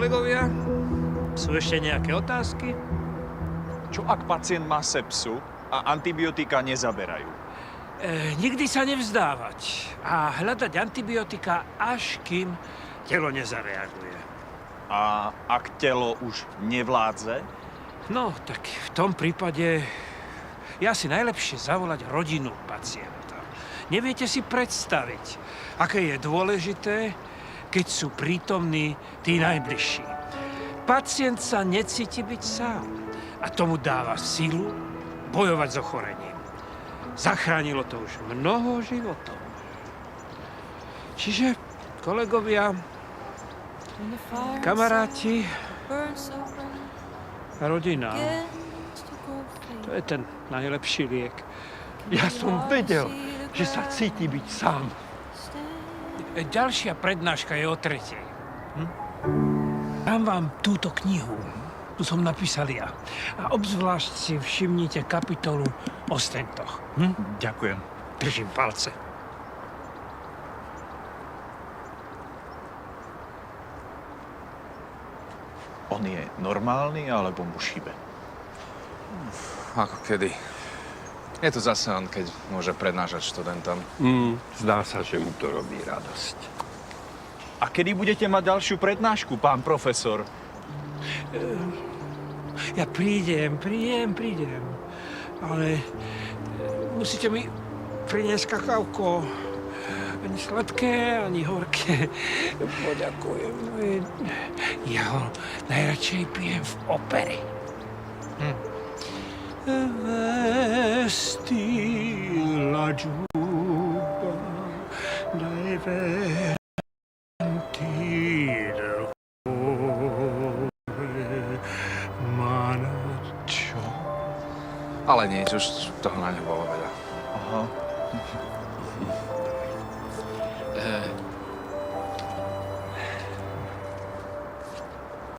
Kolegovia, sú ešte nejaké otázky? Čo ak pacient má sepsu a antibiotika nezaberajú? Nikdy sa nevzdávať a hľadať antibiotika, až kým telo nezareaguje. A ak telo už nevládze? No, tak v tom prípade je asi najlepšie zavolať rodinu pacienta. Neviete si predstaviť, aké je dôležité, keď sú prítomní tí najbližší. Pacient sa necíti byť sám a tomu dáva silu bojovať s ochorením. Zachránilo to už mnoho životov. Čiže, kolegovia, kamaráti, rodina, to je ten najlepší liek. Ja som vedel, že sa cíti byť sám. Ďalšia prednáška je o 3:00. Dám vám túto knihu. Tu som napísal ja. A obzvlášť si všimnite kapitolu o stentoch. Ďakujem. Držím palce. On je normálny, alebo mu šibe? Ako kedy. Je to zase on, keď môže prednášať študentom. Zdá sa, že mu to robí radosť. A kedy budete mať ďalšiu prednášku, pán profesor? Ja prídem. Ale musíte mi priniesť kakávko. Ani sladké, ani horké. Poďakujem. Ja ho najradšej pijem v opere. Vesti la giubba dai venti del cuore, manaccio. Ale nič, už toho na ňo bolo veľa. Aha.